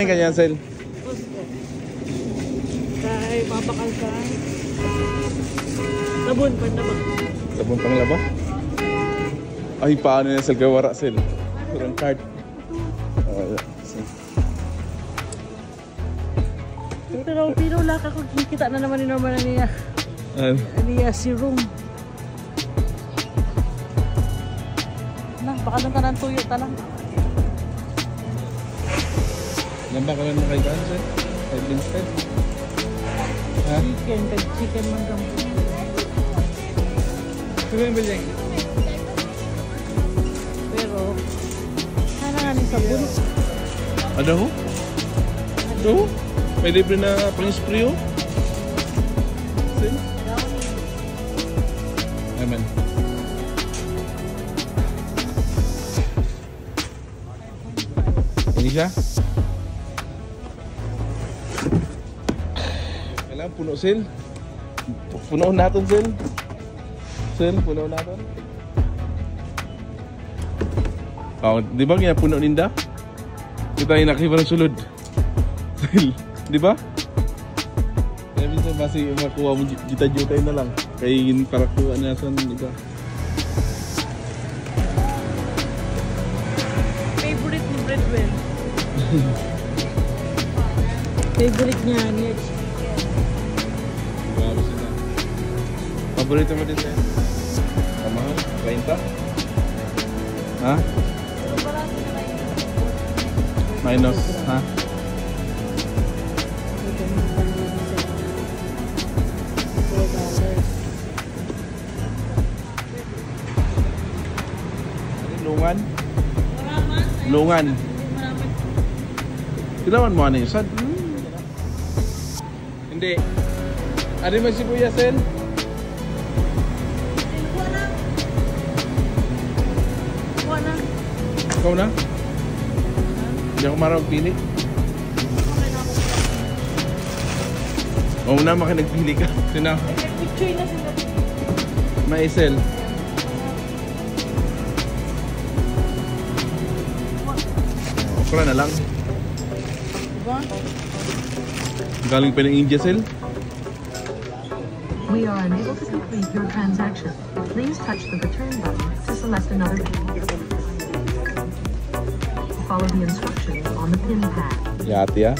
Kanya Sel. Kay mabakal ka. Sabon panlaba. Sabon panglaba? Ay, paano na Sel kay wara Sel? Kurang card. Pero laka ko kita na naman ni Norman niya. Niya si room. Nah, baka nang tanan tuyo talang. Lamba ka lang na kay Ganse? Kay Linstead? Ha? Chicken man gampo. Pero yung bilyang? Pero, sana nga ni sabon. Ano ho? Ano ho? May libre na pang-spray ho? Sel? Amen. Ini siya? Kailangan puno Sel. Punoon natin Sel. Sel, punoon natin. Oh, di ba kaya puno ninda? Kita yung nakibarang sulod. Sel, di ba? Kaya minsan basi makuha mo juta-juta na lang. Kaya para kuha na sa iba. Favorite ni Breadwell. Favorite niya chicken. Grabe sila. Paborito mo din Sel? Kamahal? 30? Ha? Minus, ha? Lungan? Lungan. Kailangan mo ano yun? Saan? Hindi. Ano yung sibuyas, Sel? Wala. Ikaw na? Hindi ako marang pili. Oo na, makinagpili ka. Sina? Picture na sila. May Sel. Okra na lang. Diba? Galing pa ng India, Sel. We are unable to complete your transaction. Please touch the return button to select another pin. Follow the instructions on the pin pad. Yati, ah.